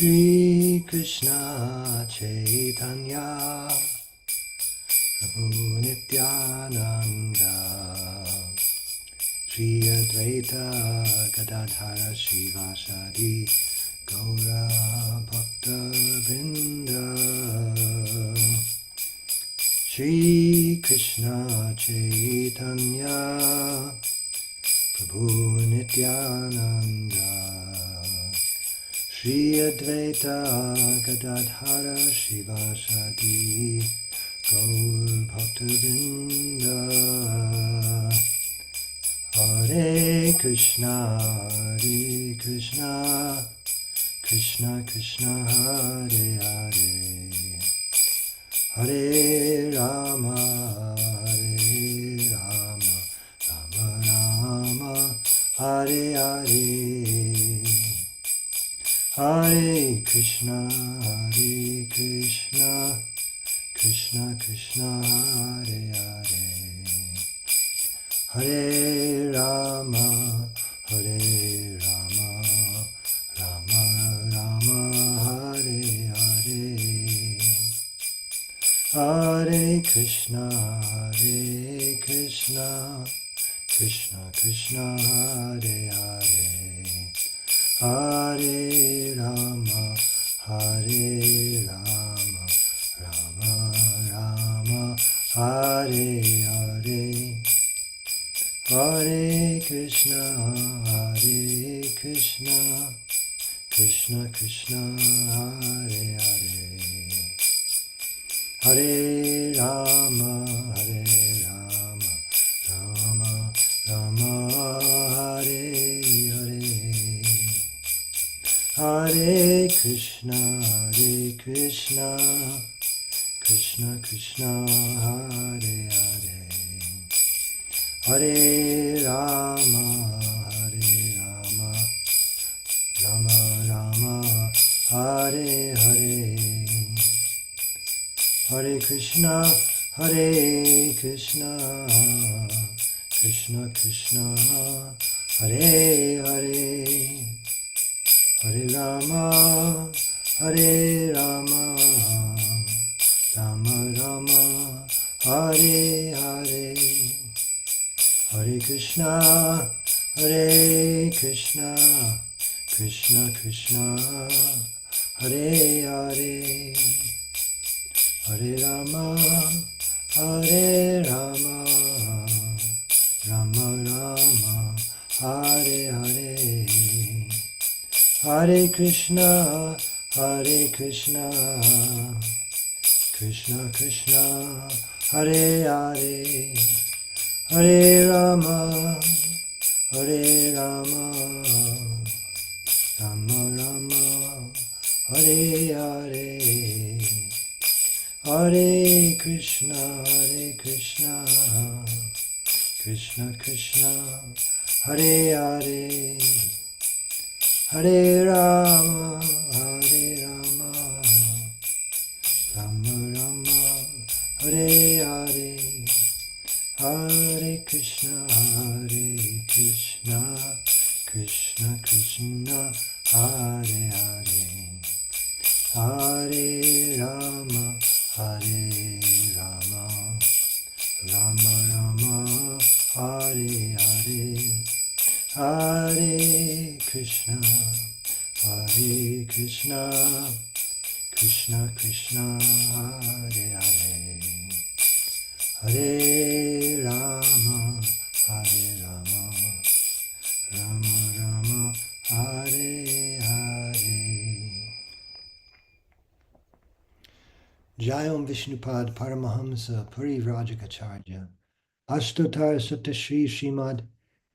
Shri Krishna Chaitanya Prabhu Nityananda Shri Advaita Gadadhara Shivasadi Gaura Bhakta Vrinda Shri Krishna Chaitanya Prabhu Nityananda Shri Advaita Gadadhara Shivasadi Gaur Bhaktavinda Hare Krishna Krishna Krishna Hare Hare Hare Rama Rama Rama Hare Hare Hare Krishna Krishna Krishna Hare Hare Hare Rama Rama Rama Hare Hare Hare Krishna Krishna Krishna Hare Hare Hare Rama Rama Rama Hare Hare Hare Krishna Krishna Krishna Hare Hare Hare Rama Rama Rama Hare Hare Hare Krishna Krishna Krishna Hare Hare Hare Rama Rama Rama Hare Hare Hare Krishna Krishna Krishna Hare Hare Hare Rama Rama Rama Hare Hare Hare Krishna Krishna Krishna Hare Hare Hare Rama Rama Rama Hare Hare Hare Krishna Krishna Krishna Hare Hare Hare Rama Rama Rama Hare Hare Hare Krishna Krishna Krishna Hare Hare Hare Rama Rama Rama Hare Hare Hare Krishna Krishna Krishna Hare Hare Hare Rama Rama Rama Hare Hare Hare Krishna Krishna Krishna Hare Hare Hare Rama Rama Rama Hare Hare Jayam Vishnupad Paramahamsa Parivrajagacharya Ashtotar Satta Shri Srimad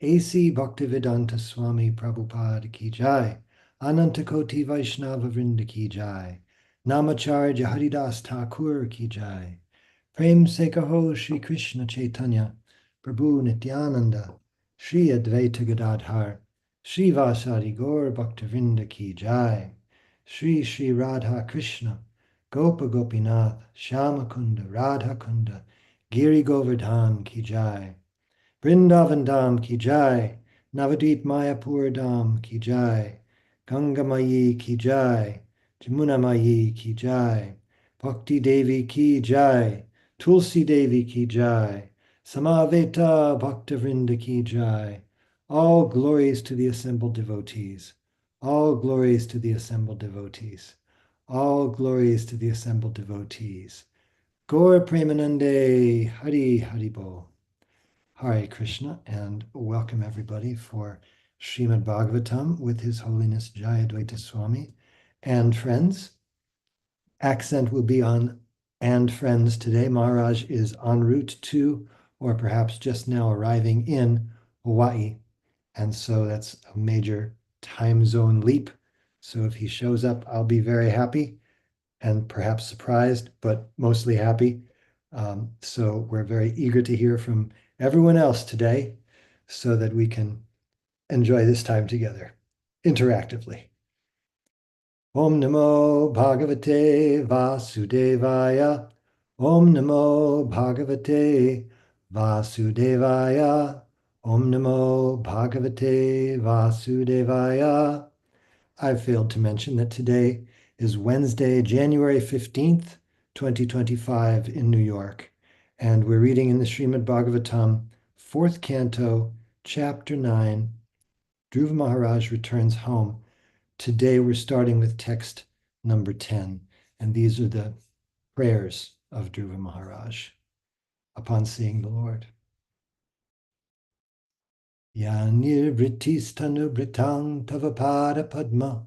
A.C. Bhaktivedanta Swami Prabhupada Ki Jai Anantakoti Vaishnava Vrinda Ki Jai Namacharya Haridas Thakur Ki Jai Prem Se Kaho Shri Krishna Chaitanya Prabhu Nityananda Shri Advaita Gadadhar Shri Vasari Gaur Bhaktivinoda Ki Jai Shri Shri Radha Krishna Gopa Gopinath Shyama Kunda Radha Kunda Giri Govardhan Ki Jai Vrindavan Dham Ki Jai Navadvip Mayapur Dham Ki Jai Ganga Mayi Ki Jai Jamuna Mayi ki jai, Bhakti Devi ki jai, Tulsi Devi ki jai, Samaveta Bhaktavrinda ki jai. All glories to the assembled devotees. All glories to the assembled devotees. All glories to the assembled devotees. Gaur Premanande, Hari Hari Bol. Hare Krishna, and welcome everybody for Srimad Bhagavatam with His Holiness Jayadvaita Swami and friends. Accent will be on and friends today. Maharaj is en route to, or perhaps just now arriving in, Hawaii. And so that's a major time zone leap. So if he shows up, I'll be very happy and perhaps surprised, but mostly happy. So we're very eager to hear from everyone else today so that we can enjoy this time together interactively. Om Namo Bhagavate Vasudevaya. Om Namo Bhagavate Vasudevaya. Om Namo Bhagavate Vasudevaya. I failed to mention that today is Wednesday, January 15th, 2025 in New York, and we're reading in the Srimad Bhagavatam, 4th Canto, Chapter 9, Dhruva Maharaj returns home. Today we're starting with text number 10, and these are the prayers of Dhruva Maharaj upon seeing the Lord. Yanirvritistanu tavapada padma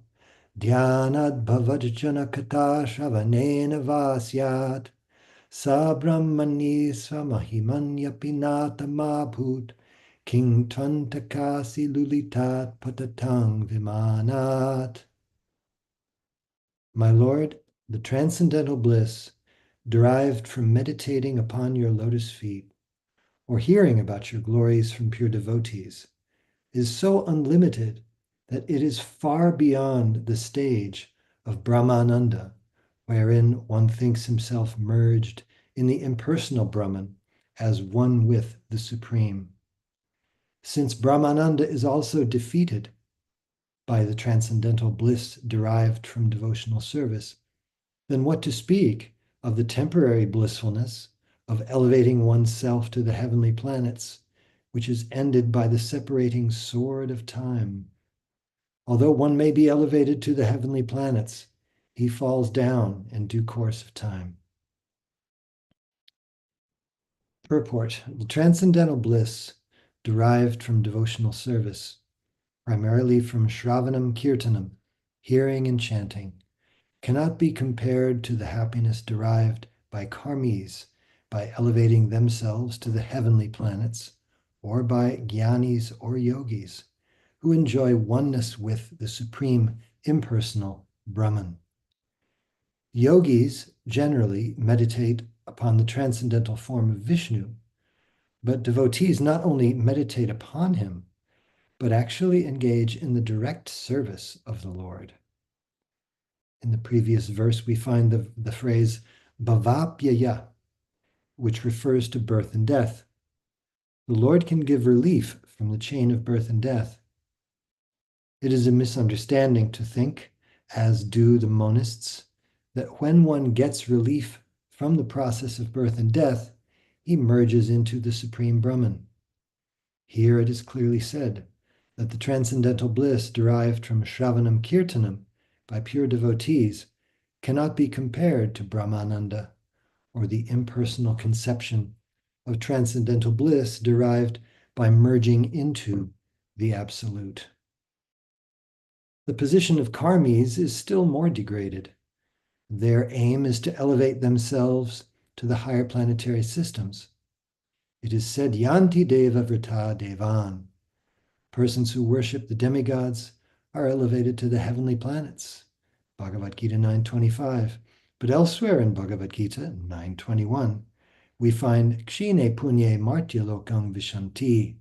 Dhyanad bhavajana kata shravanena vasyat Sabrahmani swamahimanya pinata mabhut King tvantakasi lulitat patatang vimanat. My Lord, the transcendental bliss derived from meditating upon your lotus feet or hearing about your glories from pure devotees is so unlimited that it is far beyond the stage of Brahmananda, wherein one thinks himself merged in the impersonal Brahman as one with the Supreme. Since Brahmananda is also defeated by the transcendental bliss derived from devotional service, then what to speak of the temporary blissfulness of elevating oneself to the heavenly planets, which is ended by the separating sword of time? Although one may be elevated to the heavenly planets, he falls down in due course of time. Purport: the transcendental bliss derived from devotional service, primarily from Shravanam Kirtanam, hearing and chanting, cannot be compared to the happiness derived by karmis by elevating themselves to the heavenly planets, or by jnanis or yogis who enjoy oneness with the supreme impersonal Brahman. Yogis generally meditate upon the transcendental form of Vishnu, but devotees not only meditate upon him, but actually engage in the direct service of the Lord. In the previous verse, we find the phrase bhavapyaya, which refers to birth and death. The Lord can give relief from the chain of birth and death. It is a misunderstanding to think, as do the monists, that when one gets relief from the process of birth and death, he merges into the Supreme Brahman. Here it is clearly said that the transcendental bliss derived from Shravanam Kirtanam by pure devotees cannot be compared to Brahmananda, or the impersonal conception of transcendental bliss derived by merging into the Absolute. The position of karmis is still more degraded. Their aim is to elevate themselves to the higher planetary systems. It is said, Yanti Deva Vrita Devan. Persons who worship the demigods are elevated to the heavenly planets. Bhagavad Gita 9.25. But elsewhere in Bhagavad Gita 9.21, we find Kshine Punye Martya Lokam Vishanti.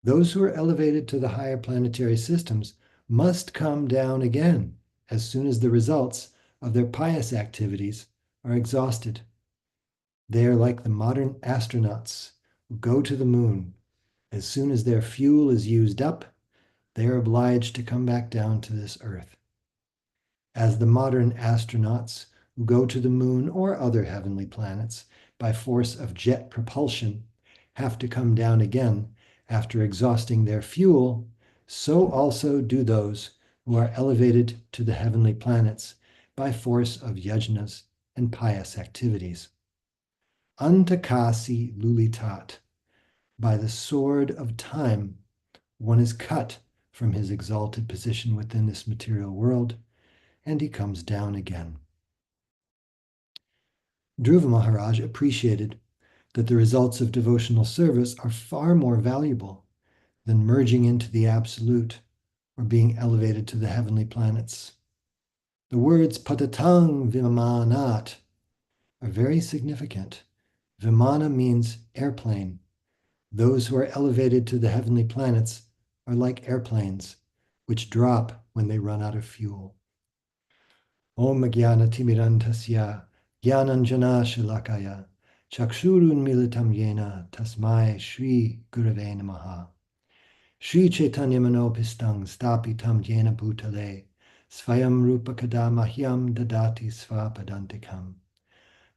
Those who are elevated to the higher planetary systems must come down again as soon as the results of their pious activities are exhausted. They are like the modern astronauts who go to the moon. As soon as their fuel is used up, they are obliged to come back down to this earth. as the modern astronauts who go to the moon or other heavenly planets by force of jet propulsion have to come down again after exhausting their fuel, so also do those who are elevated to the heavenly planets by force of yajnas and pious activities. Antakasi lulitat, by the sword of time, one is cut from his exalted position within this material world, and he comes down again. Dhruva Maharaj appreciated that the results of devotional service are far more valuable than merging into the absolute or being elevated to the heavenly planets. The words patatang vimanat are very significant. Vimana means airplane. Those who are elevated to the heavenly planets are like airplanes, which drop when they run out of fuel. Om Jnana Timirantasya Jnananjana Shalakaya Chakshurun Militam Yena Tasmai Shri Gurave Namaha. Shri Chaitanya Manopistang Stapitam Yena Bhutale Svayam Rupa Kadamahyam Dadati Svapadantikam.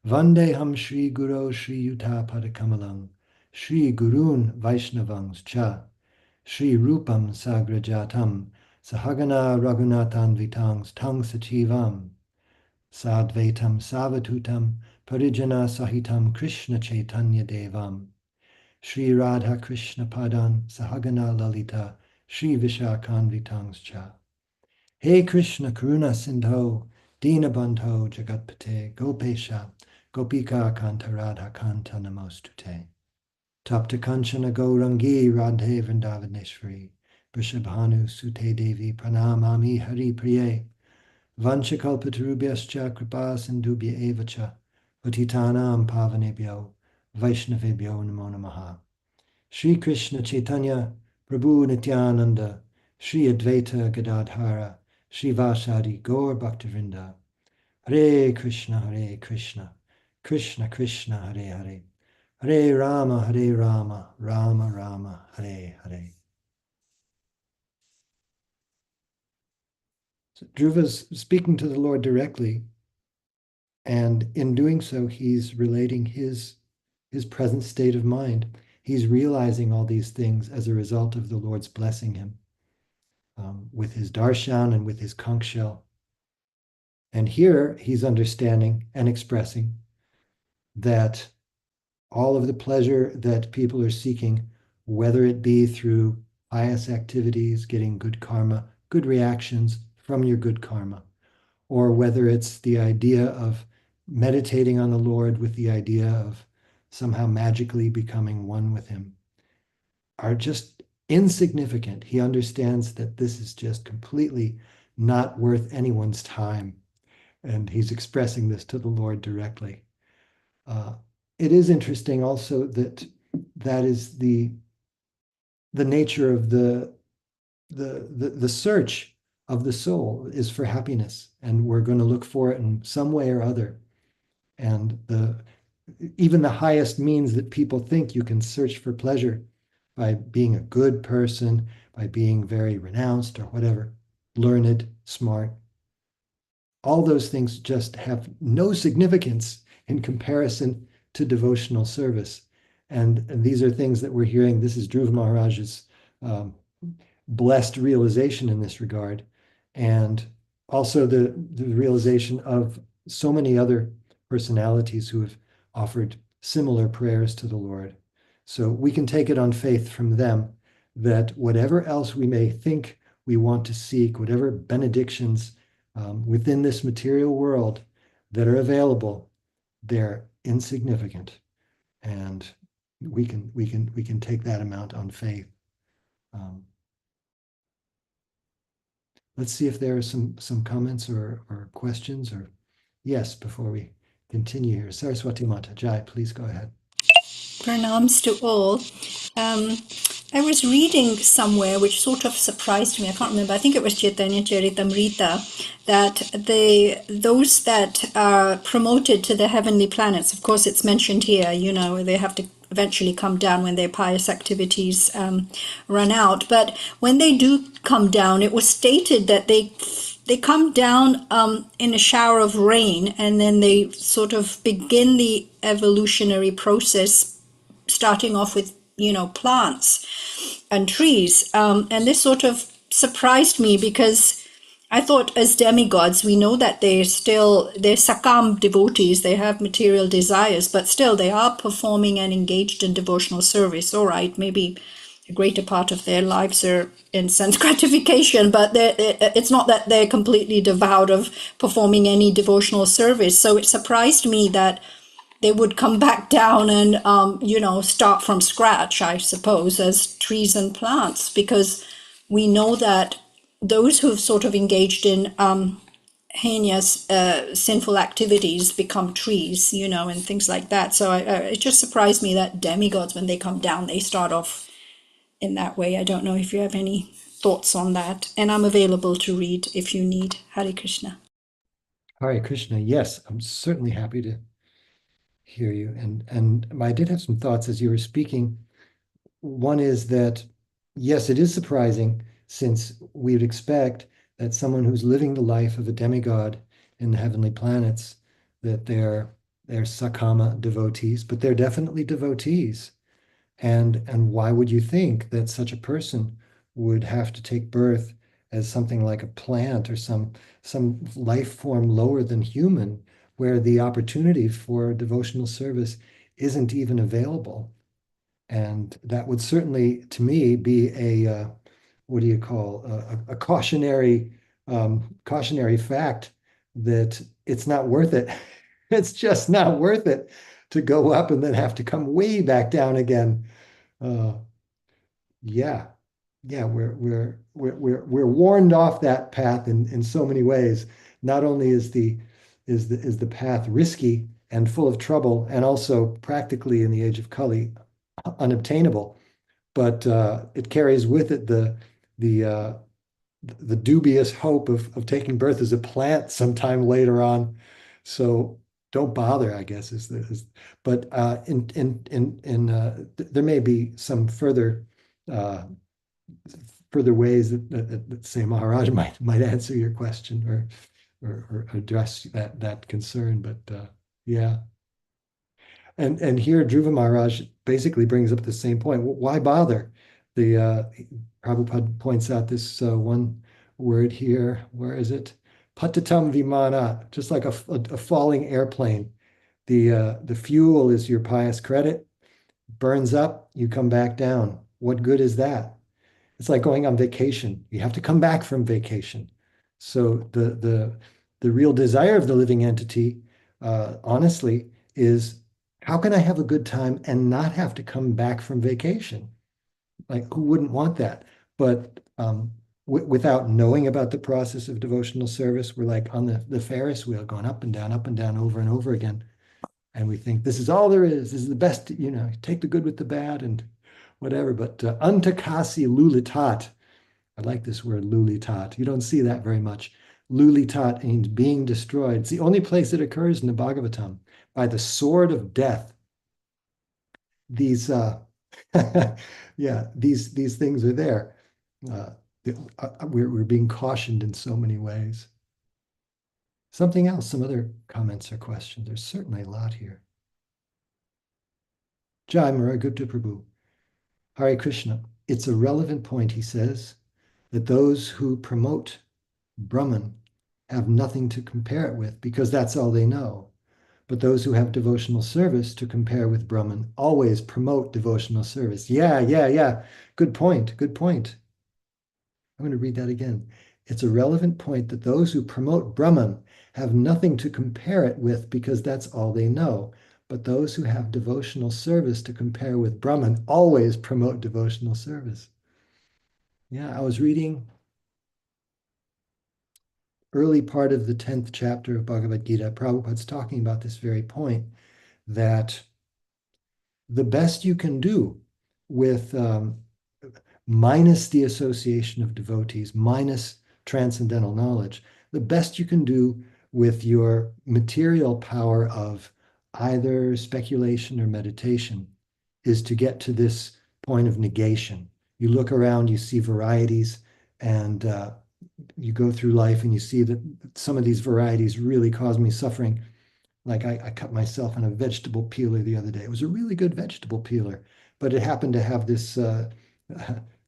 Vandeham Shri Guru Shri Yuta Padakamalang Shri Gurun Vaishnavangs Cha Shri Rupam Sagrajatam Sahagana Raghunathan Vitangs Tang Sachivam Sadvaitam Savatutam Parijana Sahitam Krishna Chaitanya Devam Shri Radha Krishna Padan Sahagana Lalita Shri Vishakhanvitangs Cha. Hey Krishna Karuna Sindho Dinabandho Jagatpate Gopesha Gopika Kanta Radha Kanta Namostute. Tapta Kanchana Gaurangi Radhe Vrindavaneshwari Vrishabhanu Sute Devi Pranamami Hari Priye Vanchakalpatarubhyascha Kripa Sindhubhya Evacha Patitanam Pavanebhyo Vaishnavebhyo Namo Namaha. Shri Krishna Chaitanya Prabhu Nityananda Shri Advaita Gadadhara Shri Vasari Gaur Bhaktivinoda. Hare Krishna Krishna Krishna Hare Hare Hare Rama Rama Rama Hare Hare. So Dhruva's speaking to the Lord directly, and in doing so, he's relating his present state of mind. He's realizing all these things as a result of the Lord's blessing him with his darshan and with his conch shell. And here he's understanding and expressing that all of the pleasure that people are seeking, whether it be through pious activities, getting good karma, good reactions from your good karma, or whether it's the idea of meditating on the Lord with the idea of somehow magically becoming one with him, are just insignificant. He understands that this is just completely not worth anyone's time. And he's expressing this to the Lord directly. It is interesting also that that is the nature of the search of the soul is for happiness, and we're going to look for it in some way or other. And even the highest means that people think you can search for pleasure by being a good person, by being very renounced or whatever, learned, smart, all those things just have no significance in comparison to devotional service. And these are things that we're hearing. This is Dhruva Maharaj's blessed realization in this regard. And also the realization of so many other personalities who have offered similar prayers to the Lord. So we can take it on faith from them that whatever else we may think we want to seek, whatever benedictions within this material world that are available, they're insignificant, and we can take that amount on faith. Let's see if there are some comments or questions, or yes, before we continue here. Saraswati Mata, Jai, please go ahead. Pranams to all. I was reading somewhere, which sort of surprised me. I can't remember. I think it was Chaitanya Charitamrita, that those that are promoted to the heavenly planets, of course it's mentioned here, they have to eventually come down when their pious activities run out. But when they do come down, it was stated that they come down in a shower of rain, and then they sort of begin the evolutionary process, starting off with plants and trees. And this sort of surprised me because I thought as demigods, we know that they're sakam devotees, they have material desires, but still they are performing and engaged in devotional service. All right, maybe a greater part of their lives are in sense gratification, but it's not that they're completely devout of performing any devotional service. So it surprised me that they would come back down and, start from scratch, I suppose, as trees and plants, because we know that those who've sort of engaged in heinous sinful activities become trees, and things like that. So it just surprised me that demigods, when they come down, they start off in that way. I don't know if you have any thoughts on that. And I'm available to read if you need. Hare Krishna. Hare Krishna. Yes, I'm certainly happy to hear you. And I did have some thoughts as you were speaking. One is that, yes, it is surprising, since we would expect that someone who's living the life of a demigod in the heavenly planets, that they're sakama devotees, but they're definitely devotees. And why would you think that such a person would have to take birth as something like a plant or some life form lower than human, where the opportunity for devotional service isn't even available? And that would certainly, to me, be a what do you call a cautionary fact that it's not worth it. It's just not worth it to go up and then have to come way back down again. Uh, yeah, yeah, we're warned off that path in so many ways. Not only is the path risky and full of trouble, and also practically in the age of Kali unobtainable, but it carries with it the uh, the dubious hope of taking birth as a plant sometime later on. So don't bother, I guess, but there may be some uh, further ways that say Maharaj might answer your question, or address that concern. But yeah. And here Dhruva Maharaj basically brings up the same point. Why bother? The Prabhupada points out this one word here. Where is it? Patatam vimana, just like a falling airplane. The fuel is your pious credit, burns up, you come back down. What good is that? It's like going on vacation. You have to come back from vacation. So the real desire of the living entity, honestly, is, how can I have a good time and not have to come back from vacation? Like, who wouldn't want that? But without knowing about the process of devotional service, we're like on the Ferris wheel, going up and down, over and over again. And we think this is all there is. This is the best, take the good with the bad and whatever. But antakasi lulitat. I like this word, lulitat. You don't see that very much. Lulitat means being destroyed. It's the only place it occurs in the Bhagavatam. By the sword of death. These yeah, these things are there. Uh, we're being cautioned in so many ways. Something else, some other comments or questions. There's certainly a lot here. Jai Maragupta Prabhu. Hare Krishna. It's a relevant point, he says, that those who promote Brahman have nothing to compare it with, because that's all they know. But those who have devotional service to compare with Brahman always promote devotional service. Yeah. Good point. Good point. I'm going to read that again. It's a relevant point that those who promote Brahman have nothing to compare it with, because that's all they know. But those who have devotional service to compare with Brahman always promote devotional service. Yeah, I was reading early part of the 10th chapter of Bhagavad Gita. Prabhupada's talking about this very point, that the best you can do with minus the association of devotees, minus transcendental knowledge, the best you can do with your material power of either speculation or meditation is to get to this point of negation. You look around, you see varieties, and you go through life and you see that some of these varieties really cause me suffering. Like I cut myself on a vegetable peeler the other day. It was a really good vegetable peeler, but it happened to have this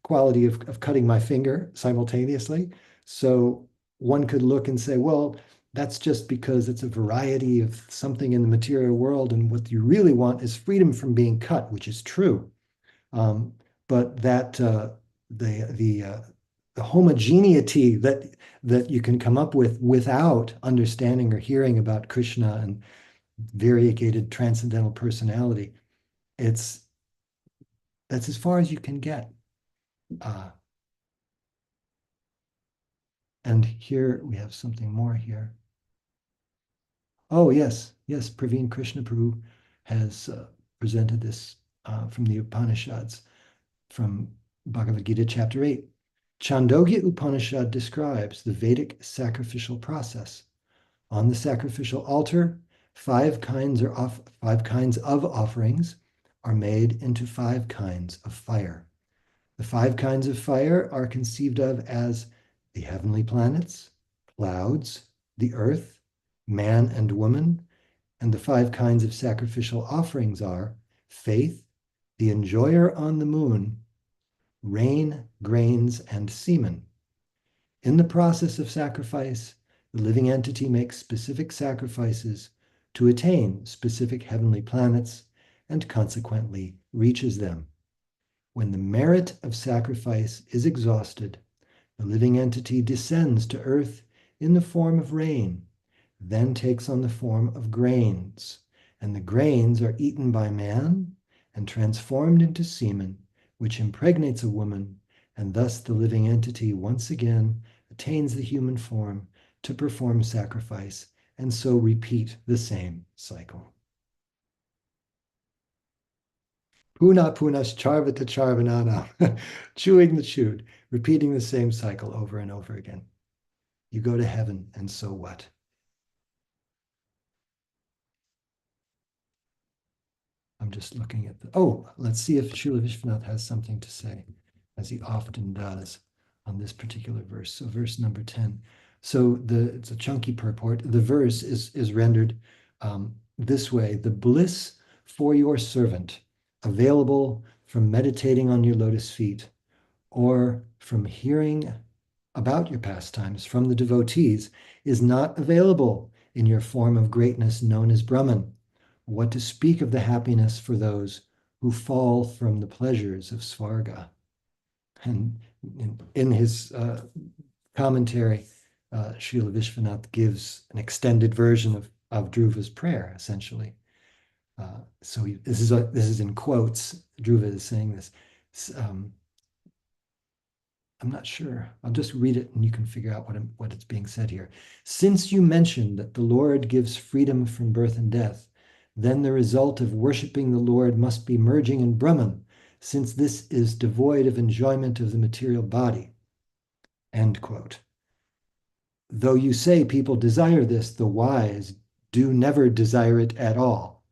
quality of cutting my finger simultaneously. So one could look and say, well, that's just because it's a variety of something in the material world, and what you really want is freedom from being cut, which is true. Um, but that the homogeneity that you can come up with without understanding or hearing about Krishna and variegated transcendental personality, that's as far as you can get. Uh, and here we have something more here. Oh, yes, yes, Praveen Krishna Prabhu has presented this from the Upanishads, from Bhagavad Gita, chapter 8. Chandogya Upanishad describes the Vedic sacrificial process. On the sacrificial altar, five kinds of offerings are made into five kinds of fire. The five kinds of fire are conceived of as the heavenly planets, clouds, the earth, man and woman, and the five kinds of sacrificial offerings are faith, the enjoyer on the moon, rain, grains, and semen. In the process of sacrifice, the living entity makes specific sacrifices to attain specific heavenly planets and consequently reaches them. When the merit of sacrifice is exhausted, the living entity descends to earth in the form of rain, then takes on the form of grains, and the grains are eaten by man and transformed into semen, which impregnates a woman, and thus the living entity once again attains the human form to perform sacrifice, and so repeat the same cycle. Puna punas charvata charvanana, chewing the chewed, repeating the same cycle over and over again. You go to heaven, and so what? I'm just looking at let's see if Srila Vishwanath has something to say, as he often does on this particular verse. So verse number 10. So it's a chunky purport. The verse is rendered this way: the bliss for your servant, available from meditating on your lotus feet, or from hearing about your pastimes from the devotees, is not available in your form of greatness known as Brahman. What to speak of the happiness for those who fall from the pleasures of Svarga? And in his commentary, Srila Vishwanath gives an extended version of Dhruva's prayer, essentially. So this is in quotes. Dhruva is saying this. I'm not sure. I'll just read it and you can figure out what it's being said here. Since you mentioned that the Lord gives freedom from birth and death, then the result of worshiping the Lord must be merging in Brahman, since this is devoid of enjoyment of the material body. End quote. Though you say people desire this, the wise do never desire it at all.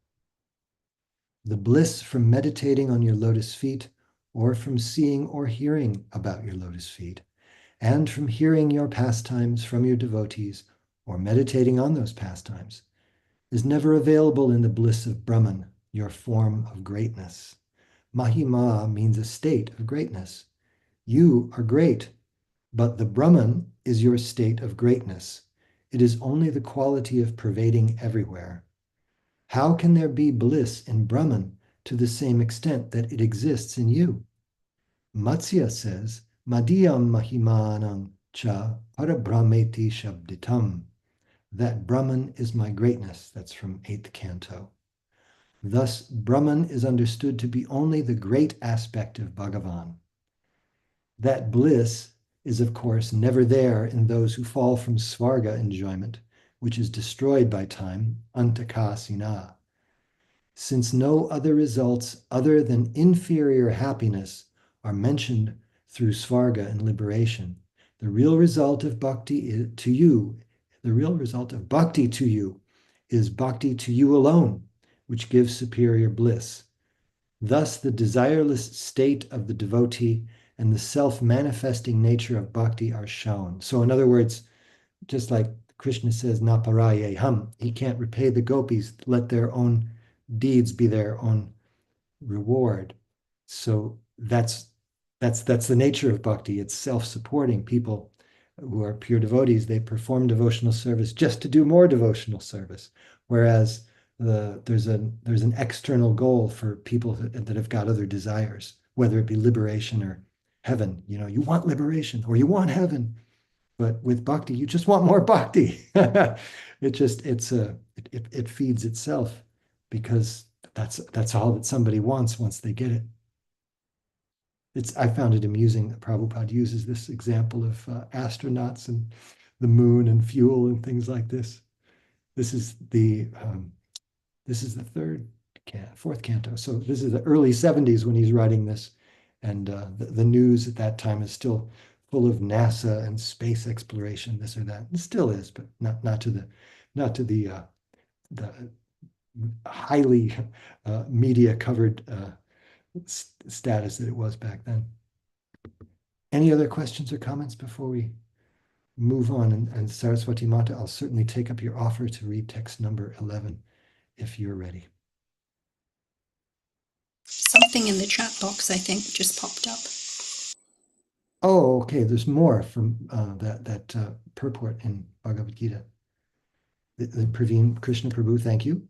The bliss from meditating on your lotus feet, or from seeing or hearing about your lotus feet, and from hearing your pastimes from your devotees, or meditating on those pastimes, is never available in the bliss of Brahman, your form of greatness. Mahima means a state of greatness. You are great, but the Brahman is your state of greatness. It is only the quality of pervading everywhere. How can there be bliss in Brahman to the same extent that it exists in you? Matsya says, Madhyam Mahimanam cha Parabrahmeti Shabditam. That Brahman is my greatness. That's from 8th canto. Thus, Brahman is understood to be only the great aspect of Bhagavan. That bliss is, of course, never there in those who fall from Svarga enjoyment, which is destroyed by time, antakasina. Since no other results other than inferior happiness are mentioned through Svarga and liberation, the real result of bhakti to you is bhakti to you alone, which gives superior bliss. Thus, the desireless state of the devotee and the self-manifesting nature of bhakti are shown. So in other words, just like Krishna says, naparaye ham, he can't repay the gopis, let their own deeds be their own reward. So that's the nature of bhakti. It's self-supporting. People who are pure devotees, they perform devotional service just to do more devotional service. Whereas there's an external goal for people that have got other desires, whether it be liberation or heaven. You want liberation or you want heaven. But with bhakti, you just want more bhakti. It feeds itself, because that's all that somebody wants once they get it. I found it amusing that Prabhupada uses this example of astronauts and the moon and fuel and things like this. This is the fourth canto. So this is the early 70s when he's writing this, and the news at that time is still full of NASA and space exploration, this or that. It still is, but not to the highly media covered status that it was back then. Any other questions or comments before we move on? And Saraswati Mata, I'll certainly take up your offer to read text number 11 if you're ready. Something in the chat box, I think, just popped up. Oh, okay. There's more from that purport in Bhagavad Gita. The Praveen Krishna Prabhu, thank you,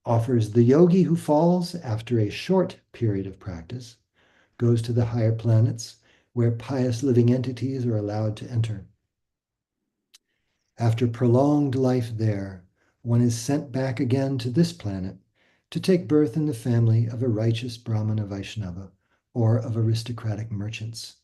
offers the yogi who falls after a short period of practice goes to the higher planets where pious living entities are allowed to enter. After prolonged life there, one is sent back again to this planet to take birth in the family of a righteous Brahmana Vaishnava or of aristocratic merchants.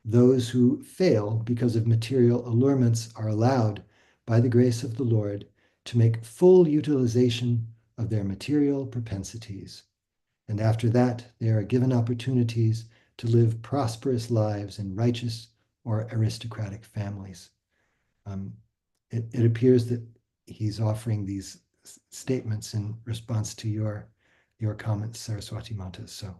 Those who fail because of material allurements are allowed, by the grace of the Lord, to make full utilization of their material propensities. And after that, they are given opportunities to live prosperous lives in righteous or aristocratic families. It appears that he's offering these statements in response to your comments, Saraswati Mata. So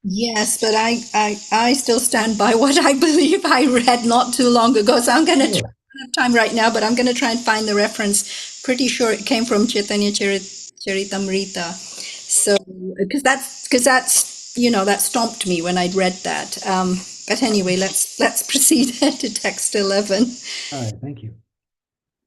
Yes, but I still stand by what I believe I read not too long ago. So I'm going to try, I don't have time right now, but I'm going to try and find the reference. Pretty sure it came from Chaitanya Charitamrita. So because that's that stomped me when I'd read that. But anyway, let's proceed to text 11. All right, thank you.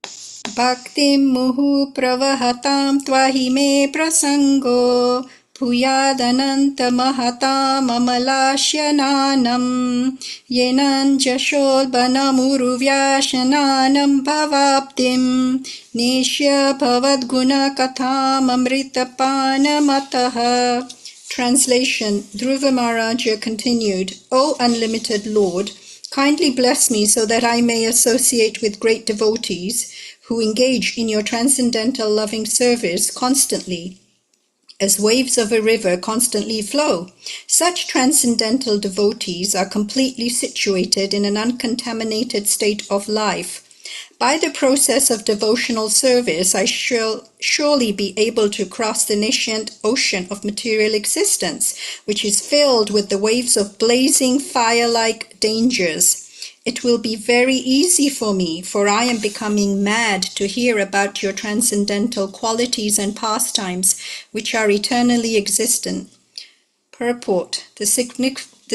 Bhaktim muhu pravahatam tvahi me prasango Puyadananta mahatam amalasyananam Yenanjashodbanamuru vyasyananam bhavaptim Nishya bhavadguna katham amritapanamataha. Translation. Dhruva Maharaja continued, O unlimited Lord, kindly bless me so that I may associate with great devotees who engage in your transcendental loving service constantly, as waves of a river constantly flow. Such transcendental devotees are completely situated in an uncontaminated state of life. By the process of devotional service, I shall surely be able to cross the nascent ocean of material existence, which is filled with the waves of blazing fire-like dangers. It will be very easy for me, for I am becoming mad to hear about your transcendental qualities and pastimes, which are eternally existent. Purport. The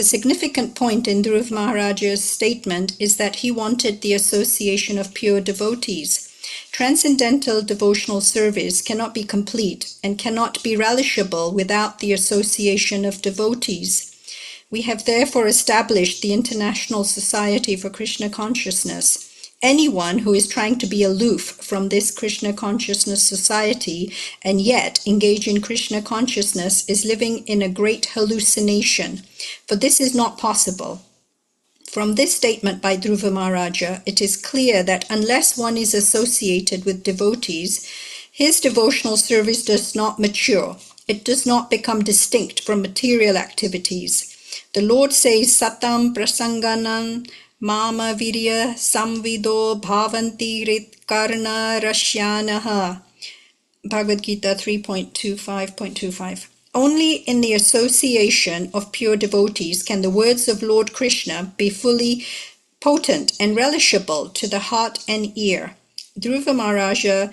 significant point in Dhruva Maharaja's statement is that he wanted the association of pure devotees. Transcendental devotional service cannot be complete and cannot be relishable without the association of devotees. We have therefore established the International Society for Krishna Consciousness. Anyone who is trying to be aloof from this Krishna Consciousness Society and yet engage in Krishna Consciousness is living in a great hallucination, for this is not possible. From this statement by Dhruva Maharaja, it is clear that unless one is associated with devotees, his devotional service does not mature. It does not become distinct from material activities. The Lord says, Satam prasanganam mama virya samvido bhavanti ritkarna rashyanaha. Bhagavad Gita 3.25.25. Only in the association of pure devotees can the words of Lord Krishna be fully potent and relishable to the heart and ear. Dhruva Maharaja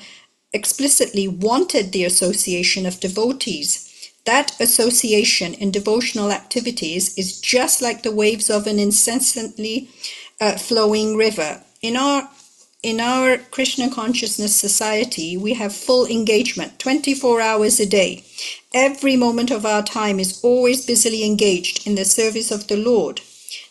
explicitly wanted the association of devotees. That association in devotional activities is just like the waves of an incessantly flowing river. In our Krishna Consciousness Society, we have full engagement 24 hours a day. Every moment of our time is always busily engaged in the service of the Lord.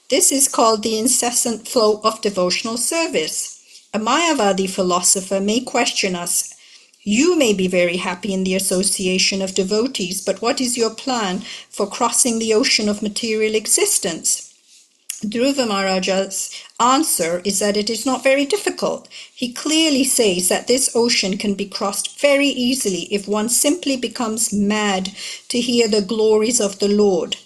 This is called the incessant flow of devotional service. A Mayavadi philosopher may question us. You may be very happy in the association of devotees, but what is your plan for crossing the ocean of material existence? Dhruva Maharaja's answer is that it is not very difficult. He clearly says that this ocean can be crossed very easily if one simply becomes mad to hear the glories of the Lord.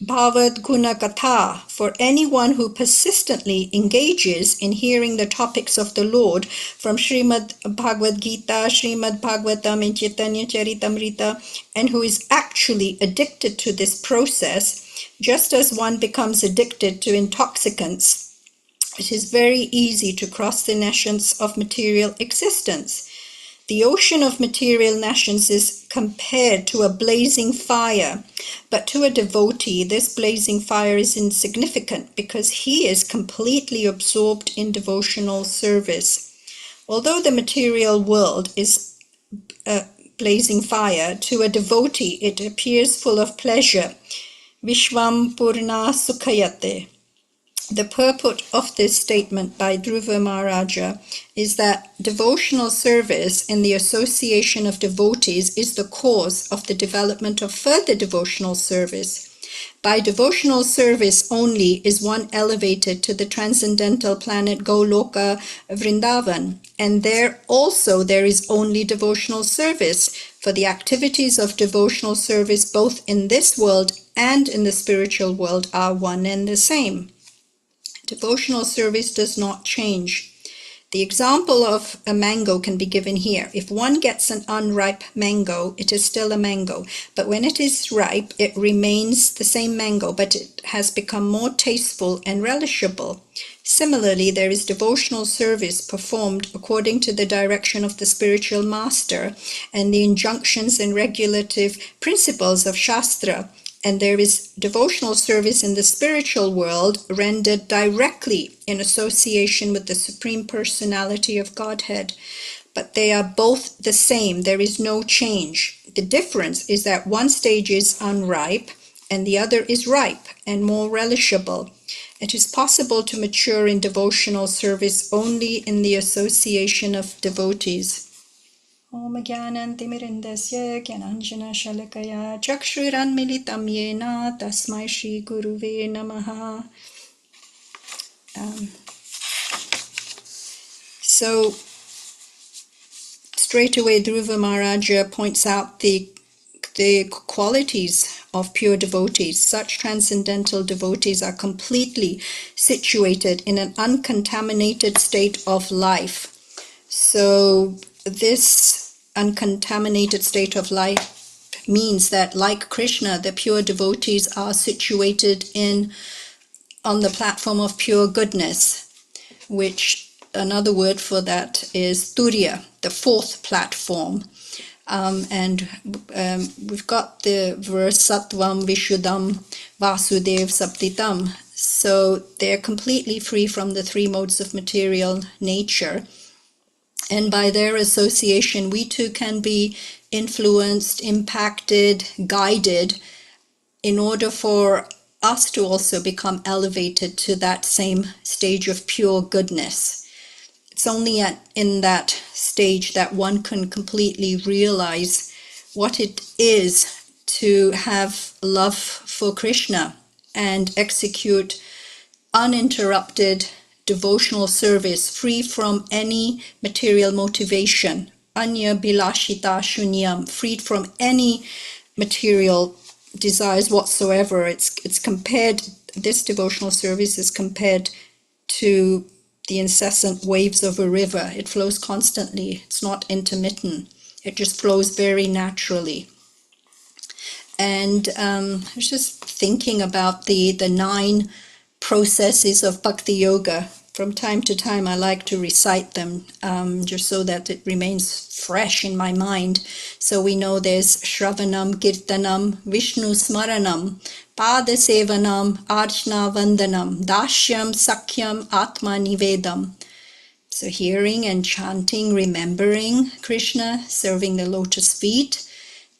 Bhavad Guna Katha, for anyone who persistently engages in hearing the topics of the Lord from Srimad Bhagavad Gita, Srimad Bhagavatam, and Chaitanya Charitamrita, and who is actually addicted to this process, just as one becomes addicted to intoxicants, it is very easy to cross the nations of material existence. The ocean of material nations is compared to a blazing fire, but to a devotee, this blazing fire is insignificant because he is completely absorbed in devotional service. Although the material world is a blazing fire, to a devotee it appears full of pleasure. Vishvam Purna Sukhayate. The purport of this statement by Dhruva Maharaja is that devotional service in the association of devotees is the cause of the development of further devotional service. By devotional service only is one elevated to the transcendental planet Goloka Vrindavan, and there also there is only devotional service, for the activities of devotional service both in this world and in the spiritual world are one and the same. Devotional service does not change. The example of a mango can be given here. If one gets an unripe mango, it is still a mango. But when it is ripe, it remains the same mango, but it has become more tasteful and relishable. Similarly, there is devotional service performed according to the direction of the spiritual master and the injunctions and regulative principles of Shastra. And there is devotional service in the spiritual world rendered directly in association with the Supreme Personality of Godhead. But they are both the same. There is no change. The difference is that one stage is unripe and the other is ripe and more relishable. It is possible to mature in devotional service only in the association of devotees. Om Gyanantimirindasya Gyananjana Shalakaya Chakshuranmilitam Yena Tasmai Shri Guruve Namaha. So straight away Dhruva Maharaja points out the qualities of pure devotees. Such transcendental devotees are completely situated in an uncontaminated state of life. So this uncontaminated state of life means that, like Krishna, the pure devotees are situated on the platform of pure goodness, which another word for that is Turiya, the fourth platform. We've got the verse Sattvam Vishuddham Vasudev Saptitam. So they're completely free from the three modes of material nature. And by their association, we too can be influenced, impacted, guided in order for us to also become elevated to that same stage of pure goodness. It's only in that stage that one can completely realize what it is to have love for Krishna and execute uninterrupted devotional service free from any material motivation, anya bilashita shunyam, freed from any material desires whatsoever. It's compared, this devotional service is compared to the incessant waves of a river. It flows constantly. It's not intermittent. It just flows very naturally. And I was just thinking about the 9 processes of bhakti yoga. From time to time, I like to recite them just so that it remains fresh in my mind. So we know there's Shravanam, Kirtanam, Vishnu Smaranam, Pada Sevanam, Archna Vandanam, Dashyam, Sakyam, Atma Nivedam. So hearing and chanting, remembering Krishna, serving the lotus feet,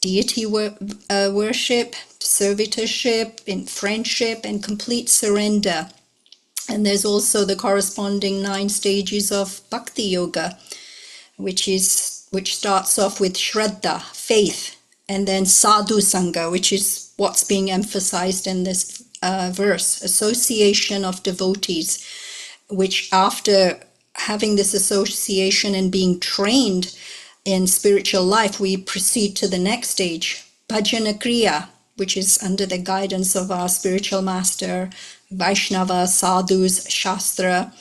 deity worship, servitorship, in friendship, and complete surrender. And there's also the corresponding 9 stages of bhakti yoga, which starts off with shraddha, faith, and then sadhu sangha, which is what's being emphasized in this verse, association of devotees, which after having this association and being trained in spiritual life, we proceed to the next stage, bhajana kriya, which is under the guidance of our spiritual master, Vaishnava, sadhus, shastra.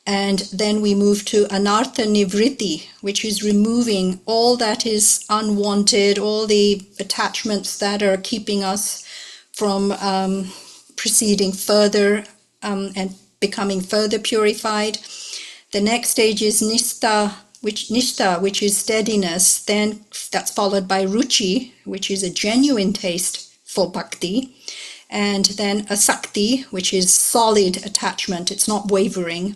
And then we move to anartha nivritti, which is removing all that is unwanted, all the attachments that are keeping us from proceeding further and becoming further purified. The next stage is nishta, which is steadiness. Then that's followed by ruchi, which is a genuine taste for bhakti. And then asakti, which is solid attachment, it's not wavering.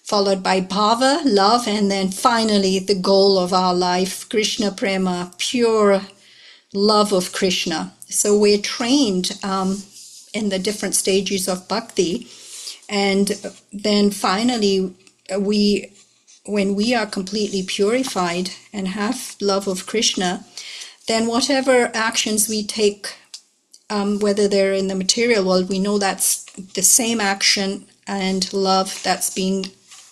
Followed by bhava, love, and then finally the goal of our life, Krishna prema, pure love of Krishna. So we're trained in the different stages of bhakti. And then finally, when we are completely purified and have love of Krishna, then whatever actions we take, whether they're in the material world, we know that's the same action and love that's being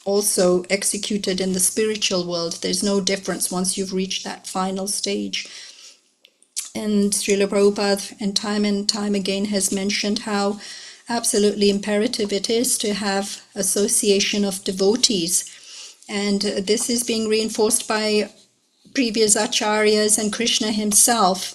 also executed in the spiritual world. There's no difference once you've reached that final stage. And Srila Prabhupada and time again has mentioned how absolutely imperative it is to have association of devotees. And this is being reinforced by previous acharyas and Krishna himself.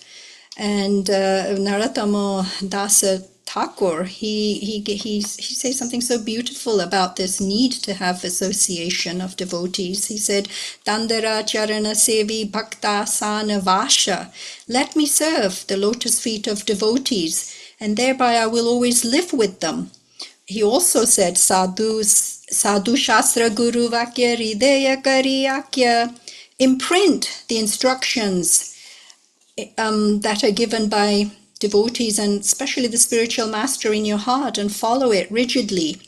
And Narottama Dasa Thakur, he says something so beautiful about this need to have association of devotees. He said, Dandara Charana Sevi Bhakta Sana Vasha. Let me serve the lotus feet of devotees, and thereby I will always live with them. He also said, Sadhu Shastra Guru Vakya Hridaya Kariyakya. Imprint the instructions that are given by devotees and especially the spiritual master in your heart and follow it rigidly.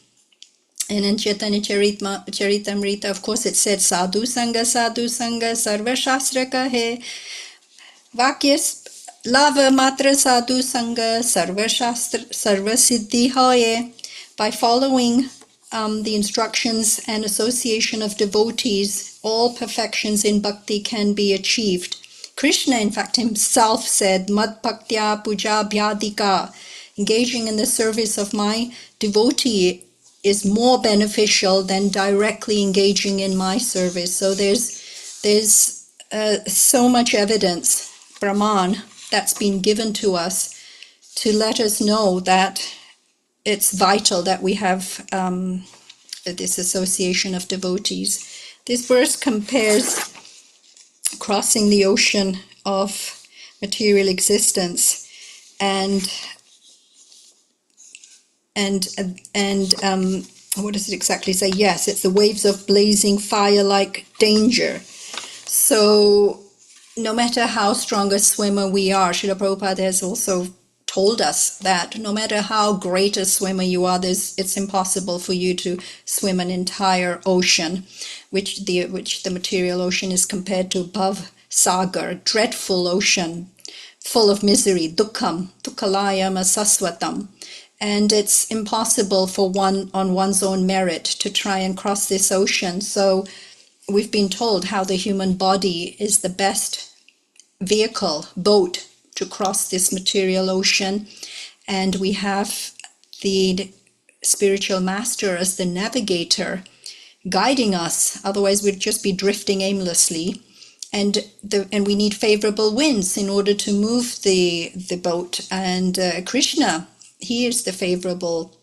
And in Chaitanya Charitamrita, of course, it said, Sadhu Sangha, Sarva Shastra Kahe. Vakyas Lava Matra Sadhu Sangha, Sarva Siddhi Hoye. By following the instructions and association of devotees, all perfections in bhakti can be achieved. Krishna, in fact, himself said, Mad Bhaktya Puja Bhyadika, engaging in the service of my devotee is more beneficial than directly engaging in my service. So there's so much evidence, Brahman, that's been given to us to let us know that it's vital that we have this association of devotees. This verse compares crossing the ocean of material existence and what does it exactly say? Yes, it's the waves of blazing fire like danger. So no matter how strong a swimmer we are, Srila Prabhupada has also told us that no matter how great a swimmer you are, it's impossible for you to swim an entire ocean, which the material ocean is compared to Bhav Sagar, dreadful ocean, full of misery, dukkalayam asaswatam. And it's impossible for one on one's own merit to try and cross this ocean. So we've been told how the human body is the best vehicle, boat, to cross this material ocean. And we have the spiritual master as the navigator guiding us. Otherwise, we'd just be drifting aimlessly. and we need favorable winds in order to move the boat. And Krishna, he is the favorable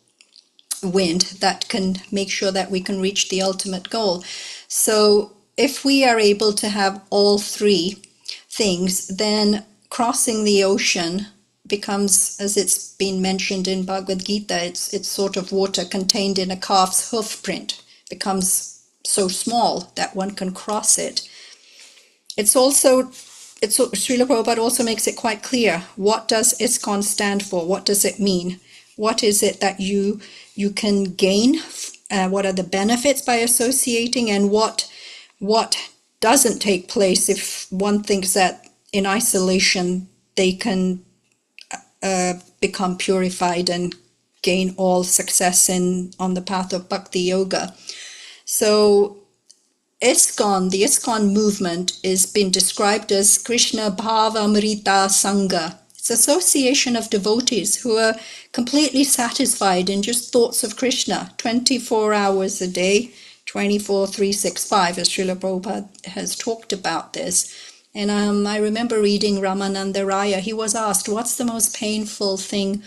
wind that can make sure that we can reach the ultimate goal. So if we are able to have all three things, then crossing the ocean becomes, as it's been mentioned in Bhagavad Gita, it's sort of water contained in a calf's hoof print, becomes so small that one can cross it. Srila Prabhupada also makes it quite clear, what does ISKCON stand for? What does it mean? What is it that you can gain? What are the benefits by associating, and what doesn't take place if one thinks that in isolation they can become purified and gain all success on the path of bhakti yoga. So ISKCON, the ISKCON movement, is been described as Krishna Bhava Amrita Sangha. It's association of devotees who are completely satisfied in just thoughts of Krishna, 24 hours a day, 24/365, as Srila Prabhupada has talked about this. And I remember reading Ramananda Raya. He was asked, what's the most painful thing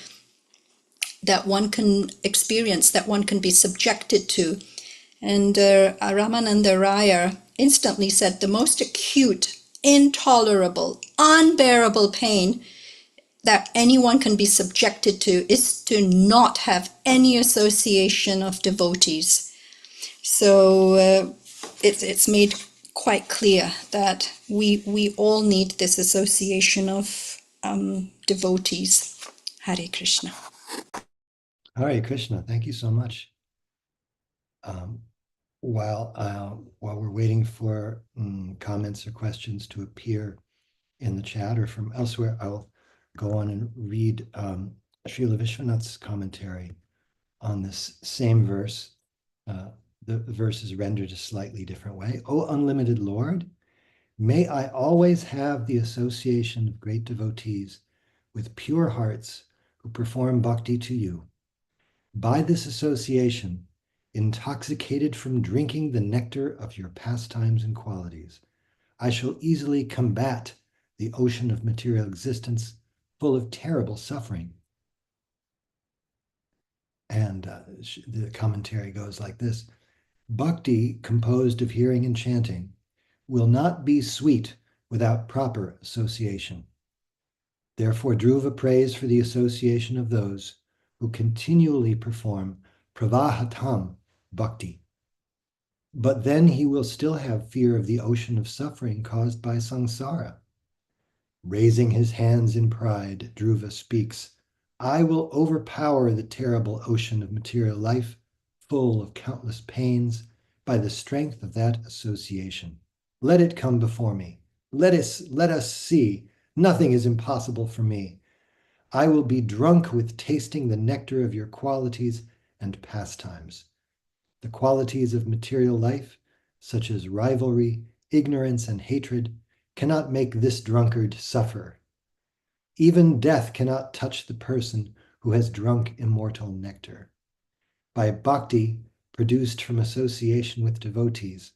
that one can experience, that one can be subjected to? And Ramananda Raya instantly said, the most acute, intolerable, unbearable pain that anyone can be subjected to is to not have any association of devotees. So it's made quite clear that we all need this association of devotees. Hare Krishna. Hare Krishna, thank you so much. While we're waiting for comments or questions to appear in the chat or from elsewhere, I'll go on and read Srila Vishwanath's commentary on this same verse. The verse is rendered a slightly different way. O unlimited Lord, may I always have the association of great devotees with pure hearts who perform bhakti to you. By this association, intoxicated from drinking the nectar of your pastimes and qualities, I shall easily combat the ocean of material existence full of terrible suffering. And the commentary goes like this. Bhakti, composed of hearing and chanting, will not be sweet without proper association. Therefore, Dhruva prays for the association of those who continually perform pravahatam bhakti. But then he will still have fear of the ocean of suffering caused by samsara. Raising his hands in pride, Dhruva speaks, I will overpower the terrible ocean of material life, full of countless pains, by the strength of that association. Let it come before me. Let us see. Nothing is impossible for me. I will be drunk with tasting the nectar of your qualities and pastimes. The qualities of material life, such as rivalry, ignorance, and hatred, cannot make this drunkard suffer. Even death cannot touch the person who has drunk immortal nectar. By bhakti, produced from association with devotees,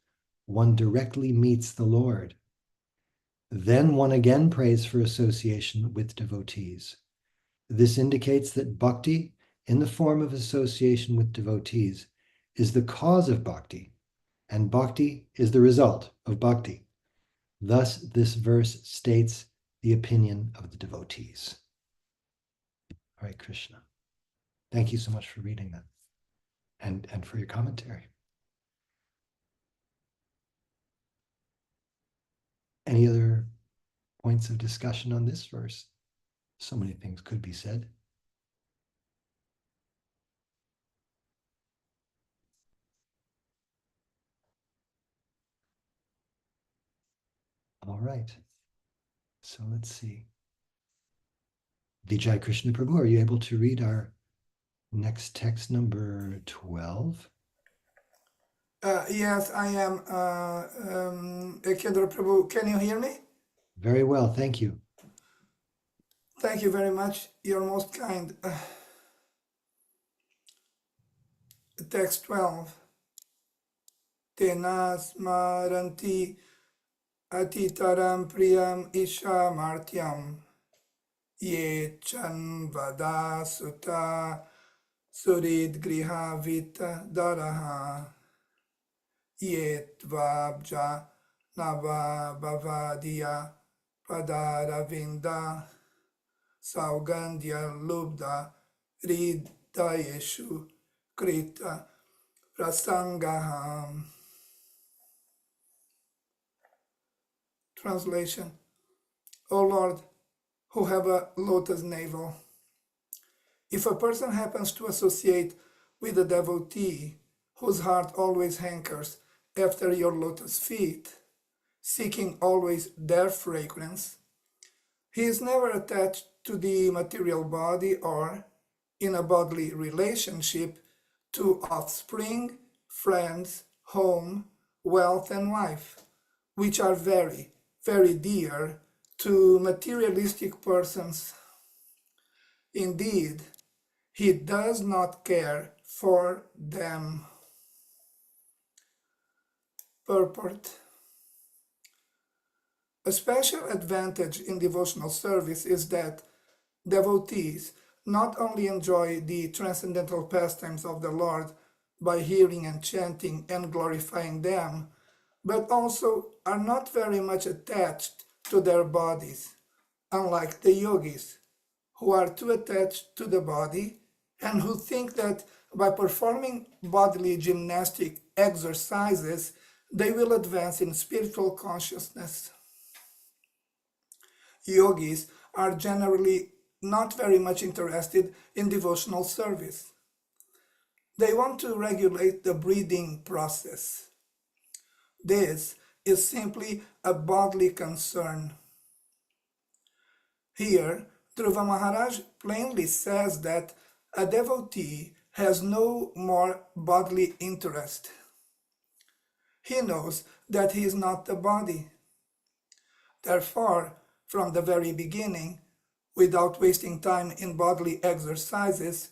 one directly meets the Lord. Then one again prays for association with devotees. This indicates that bhakti, in the form of association with devotees, is the cause of bhakti, and bhakti is the result of bhakti. Thus, this verse states the opinion of the devotees. Hare Krishna. Thank you so much for reading that and for your commentary. Any other points of discussion on this verse? So many things could be said. All right. So let's see. Vijay Krishna Prabhu, are you able to read our next text, number 12? Yes, I am. Kendra Prabhu, can you hear me? Very well, thank you. Thank you very much. You're most kind. Text 12. Tena smaranti atitaram priyam isha martyam ye chan vada sutta surid griha vita daraha ye tvabja nava bhavadiya padaravinda saugandhya lubda hridayeshu krita prasangaham. Translation. O Lord, who have a lotus navel, if a person happens to associate with a devotee whose heart always hankers after your lotus feet, seeking always their fragrance, he is never attached to the material body or, in a bodily relationship, to offspring, friends, home, wealth, and wife, which are very, very dear to materialistic persons. Indeed, he does not care for them. Purport. A special advantage in devotional service is that devotees not only enjoy the transcendental pastimes of the Lord by hearing and chanting and glorifying them, but also are not very much attached to their bodies, unlike the yogis, who are too attached to the body and who think that by performing bodily gymnastic exercises, they will advance in spiritual consciousness. Yogis are generally not very much interested in devotional service. They want to regulate the breathing process. This is simply a bodily concern. Here, Dhruva Maharaj plainly says that a devotee has no more bodily interest. He knows that he is not the body. Therefore, from the very beginning, without wasting time in bodily exercises,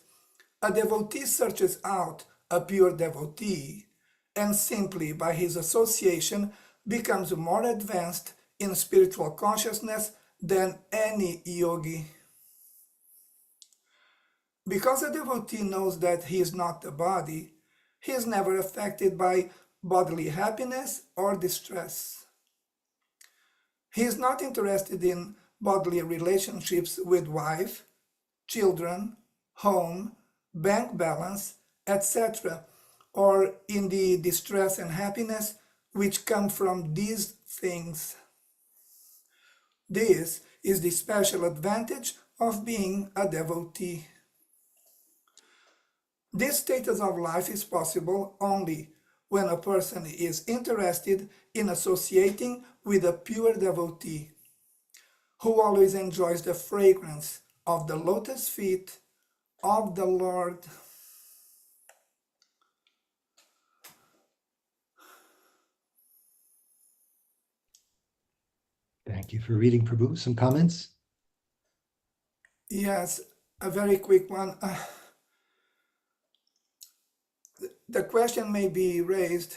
a devotee searches out a pure devotee and simply by his association becomes more advanced in spiritual consciousness than any yogi. Because a devotee knows that he is not the body, he is never affected by bodily happiness or distress. He is not interested in bodily relationships with wife, children, home, bank balance, etc., or in the distress and happiness which come from these things. This is the special advantage of being a devotee. This status of life is possible only when a person is interested in associating with a pure devotee, who always enjoys the fragrance of the lotus feet of the Lord. Thank you for reading, Prabhu. Some comments? Yes, a very quick one. The question may be raised,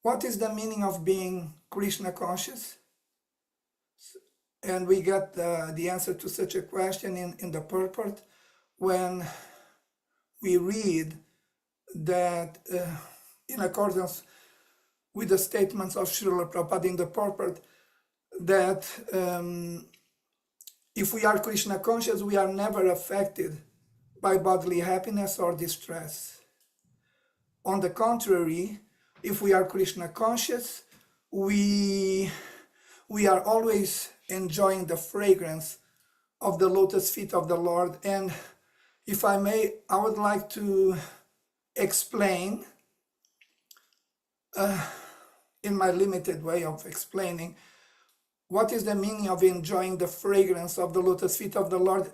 what is the meaning of being Krishna conscious? And we got the answer to such a question in the purport when we read that in accordance with the statements of Srila Prabhupada in the purport, that if we are Krishna conscious, we are never affected by bodily happiness or distress. On the contrary, if we are Krishna conscious, we are always enjoying the fragrance of the lotus feet of the Lord. And if I may, I would like to explain in my limited way of explaining what is the meaning of enjoying the fragrance of the lotus feet of the Lord.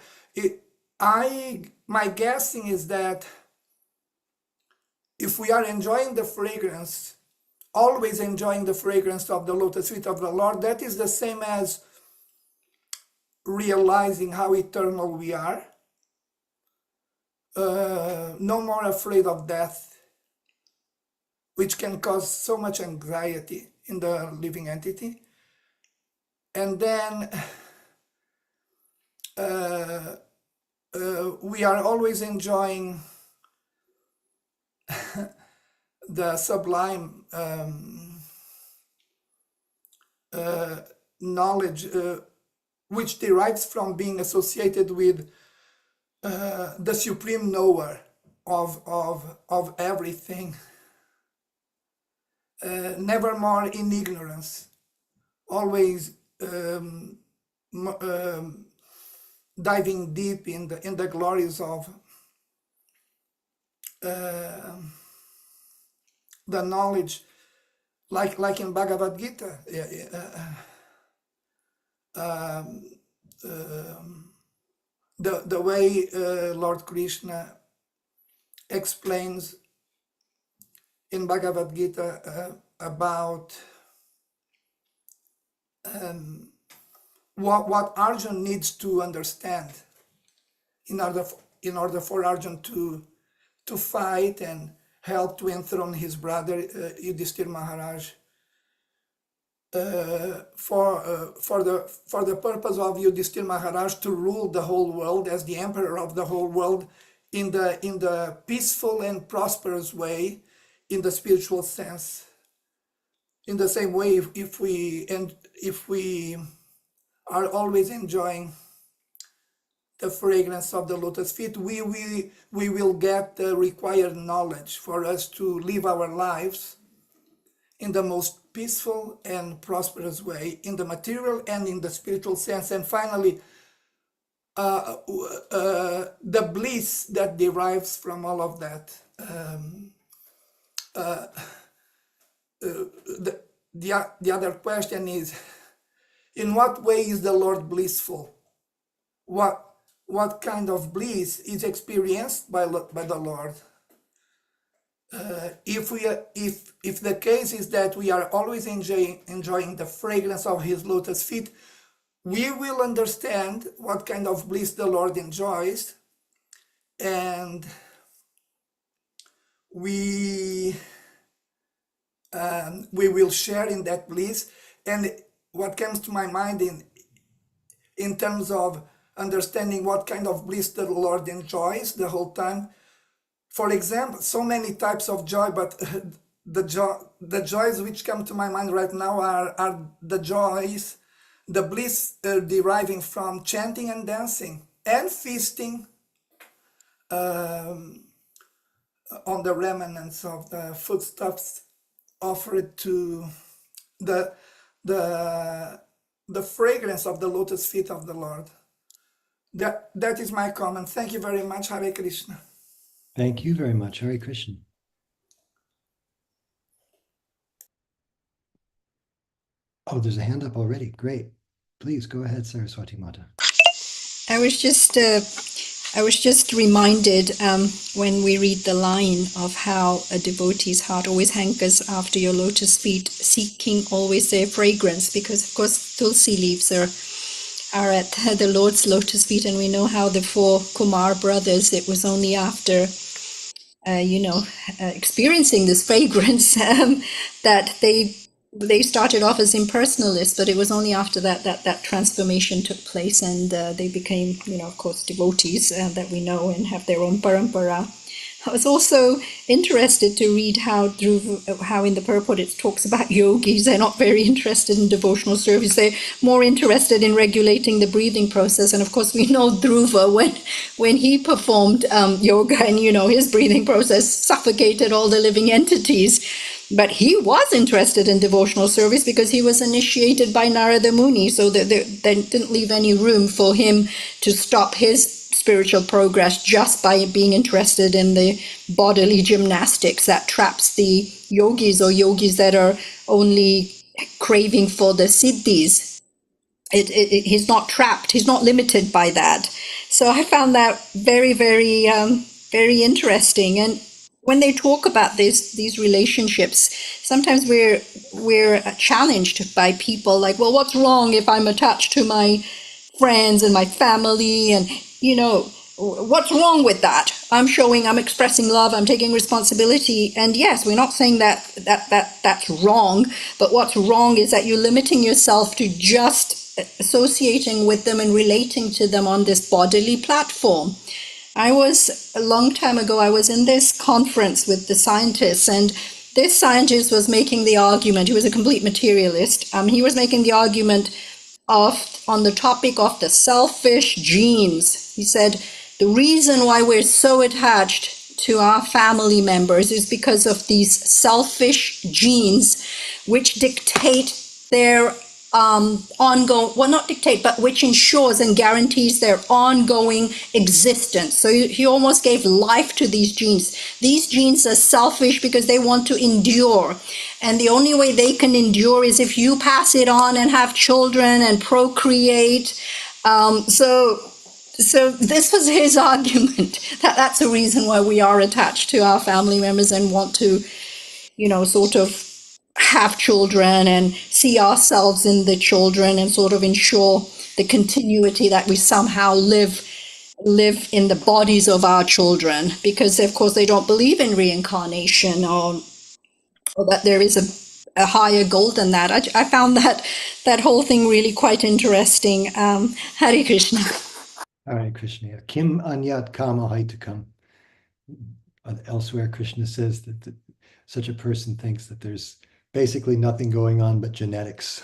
My guessing is that if we are enjoying the fragrance, always enjoying the fragrance of the lotus feet of the Lord, that is the same as realizing how eternal we are, no more afraid of death, which can cause so much anxiety in the living entity. And then we are always enjoying the sublime knowledge which derives from being associated with the supreme knower of everything, never more in ignorance, always diving deep in the glories of the knowledge, like in Bhagavad Gita. The way Lord Krishna explains in Bhagavad Gita about what Arjun needs to understand in order for Arjun to fight and help to enthrone his brother Yudhishthira Maharaj, for the purpose of Yudhishthira Maharaj to rule the whole world as the emperor of the whole world in the peaceful and prosperous way, in the spiritual sense. In the same way, if we are always enjoying the fragrance of the lotus feet, we will get the required knowledge for us to live our lives in the most peaceful and prosperous way, in the material and in the spiritual sense. And finally, the bliss that derives from all of that. The other question is, in what way is the Lord blissful? What kind of bliss is experienced by the Lord? If the case is that we are always enjoying the fragrance of His lotus feet, we will understand what kind of bliss the Lord enjoys, and we will share in that bliss. And what comes to my mind in terms of understanding what kind of bliss the Lord enjoys the whole time. For example, so many types of joy, but the joys which come to my mind right now are the joys, the bliss deriving from chanting and dancing and feasting on the remnants of the foodstuffs offered to the fragrance of the lotus feet of the Lord. That is my comment. Thank you very much. Hare Krishna. Thank you very much. Hare Krishna. Oh, there's a hand up already. Great. Please go ahead, Saraswati Mata. I was just reminded when we read the line of how a devotee's heart always hankers after your lotus feet, seeking always their fragrance, because of course tulsi leaves are at the Lord's lotus feet, and we know how the four Kumar brothers, it was only after experiencing this fragrance that they started off as impersonalists, but it was only after that transformation took place, and they became, of course, devotees that we know and have their own parampara. I was also interested to read how in the purport it talks about yogis. They're not very interested in devotional service. They're more interested in regulating the breathing process. And of course, we know Dhruva, when he performed yoga, and his breathing process suffocated all the living entities. But he was interested in devotional service because he was initiated by Narada Muni, so that they didn't leave any room for him to stop his spiritual progress just by being interested in the bodily gymnastics that traps the yogis, or yogis that are only craving for the siddhis. He's not trapped, he's not limited by that. So I found that very, very, very interesting. And when they talk about these relationships, sometimes we're challenged by people like, well, what's wrong if I'm attached to my friends and my family, and what's wrong with that? I'm expressing love, I'm taking responsibility. And yes, we're not saying that's wrong, but what's wrong is that you're limiting yourself to just associating with them and relating to them on this bodily platform. A long time ago, I was in this conference with the scientists, and this scientist was making the argument, he was a complete materialist, he was making the argument on the topic of the selfish genes. He said, the reason why we're so attached to our family members is because of these selfish genes, which dictate their ongoing, well, not dictate, but which ensures and guarantees their ongoing existence. So he almost gave life to these genes. These genes are selfish because they want to endure. And the only way they can endure is if you pass it on and have children and procreate. So this was his argument, that that's the reason why we are attached to our family members and want to, sort of have children and see ourselves in the children and sort of ensure the continuity that we somehow live in the bodies of our children, because of course they don't believe in reincarnation or that there is a higher goal than that. I found that whole thing really quite interesting. Hare Krishna. Hare Krishna. Kim Anyat Kama Haitakam. Elsewhere, Krishna says that such a person thinks that there's basically nothing going on but genetics.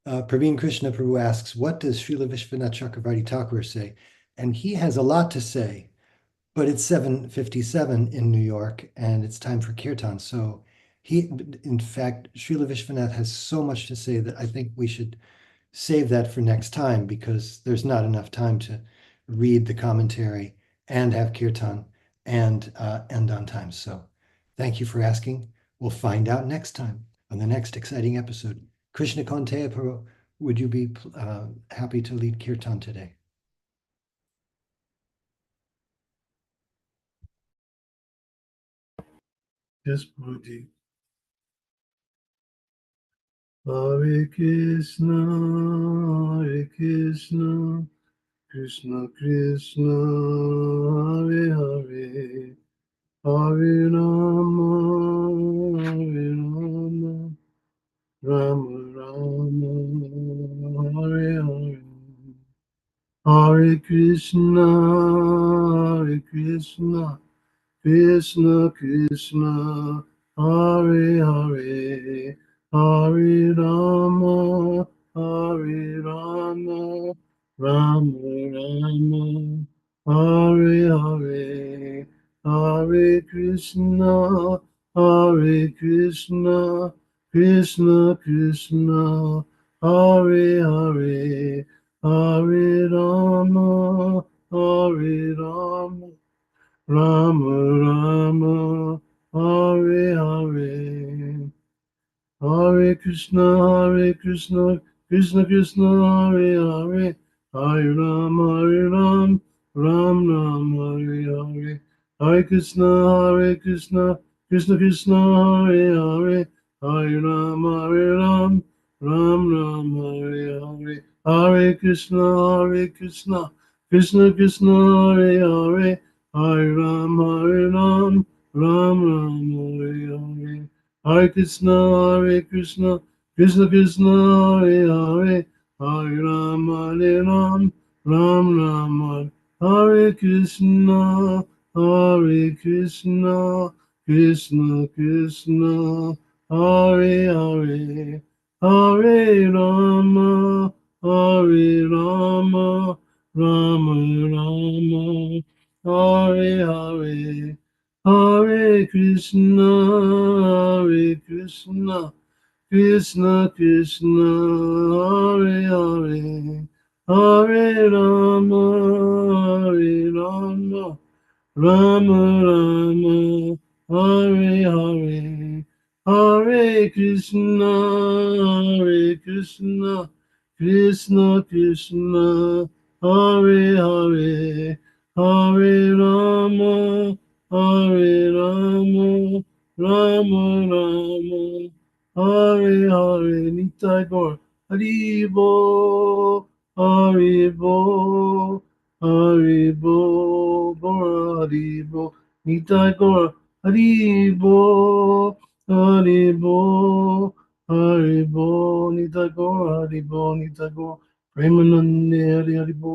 Praveen Krishna Prabhu asks, what does Srila Vishwanath Chakravarti Thakur say? And he has a lot to say, but it's 7:57 in New York and it's time for kirtan. So in fact, Srila Vishwanath has so much to say that I think we should save that for next time, because there's not enough time to read the commentary and have kirtan and end on time. So thank you for asking. We'll find out next time on the next exciting episode. Krishna Konteya Prabhu, would you be happy to lead kirtan today? Yes, Guruji. Hare Krishna, Hare Krishna, Krishna Krishna, Hare Hare, Hare Rama, Hare Rama, Rama Rama, Hare Hare. Hare Krishna, Hare Krishna, Krishna Krishna, Hare Hare, Hare Rama, Hare Rama, Rama Rama, Hare Hare, Hare Krishna, Hare Krishna, Krishna Krishna, Hare Hare, Hare Rama, Hare Rama, Rama Rama, Hare Hare. Hare Krishna, Hare Krishna, Krishna Krishna, Hare Hare, Hare Ram, Hare Ram, Ram Ram, Hare Hare. Hare Krishna, Hare Krishna, Krishna Krishna, Hare Hare, Hare Ram, Hare Ram, Ram Ram, Hare Hare. Hare Krishna, Hare Krishna, Krishna Krishna, Hare Hare, Hare Ram, Hare Ram, Ram Ram, Hare Hare. Hare Krishna, Hare Krishna, Krishna Krishna, Hare Hare, Hare Ram, Hare Ram, Ram Ram, Hare Krishna, Hare Krishna, Krishna Krishna, Hare Hare, Hare Rama, Hare Rama, Rama Rama, Hare Hare. Hare Krishna, Hare Krishna, Krishna Krishna, Hare Hare, Hare Rama, Hare Rama, Rama Rama, Hare Hare, Hare Krishna, Hare Krishna, Krishna Krishna, Hare Hare, Hare Rama, Hare Rama, Rama Rama, Hare Hare. Nitai Gaur, Haribo, Haribo, Haribo, Gora Haribo, Nitai Gora Haribo, Haribo, Haribo, Nitai Gora Haribo, Nitai Gora Premanande Haribo.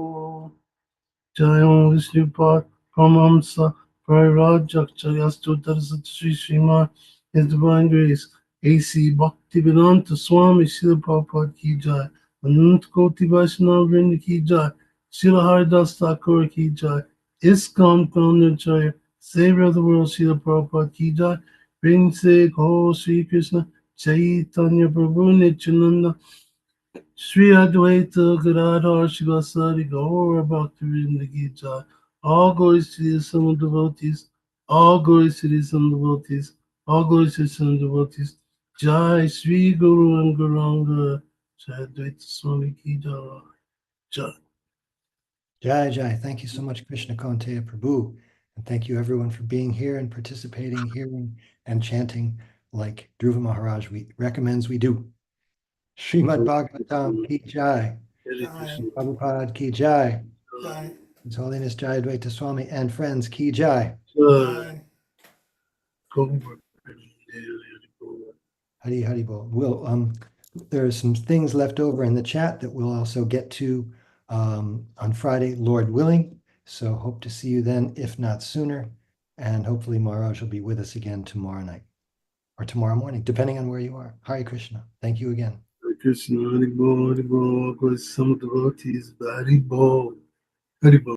Jayam Vishnupad Paramahamsa Parirajakchayastutar Sri Srimad, His Divine Grace, A.C. Bhaktivedanta Swami Srila Prabhupada Ki Jai, Anant Koti Vaishnava Vrinda Ki Jai, Srila Haridas Thakur Ki Jai, ISKCON Foundation, Savior of the World Srila Prabhupada Ki Jai, Prince Ho Sri Krishna, Chaitanya Prabhu Nityananda, Sri Advaita Gadadhar Shivasari Gaura Bhaktivinoda Gita. All glories to the assembled devotees. All glories to the assembled devotees. All glories to the assembled devotees. Jai Sri Guru and Gauranga. Jayadvaita Swami Ki Jai. Jai Jai. Thank you so much, Krishna Konteya Prabhu. And thank you everyone for being here and participating, hearing, and chanting like Dhruva Maharaj recommends we do. Srimad Bhagavatam Ki Jai. Jai, Prabhupada Ki Jai. Jai, His Holiness Jayadvaita Swami and friends Ki Jai. Jai. Hari Hari Bol. We'll, there are some things left over in the chat that we'll also get to on Friday, Lord willing. So hope to see you then, if not sooner. And hopefully Maharaj will be with us again tomorrow night or tomorrow morning, depending on where you are. Hare Krishna. Thank you again. Hare Krishna, Hare Bo, Hare Bo, all glories to some devotees, Hare Bo, Hare Bo.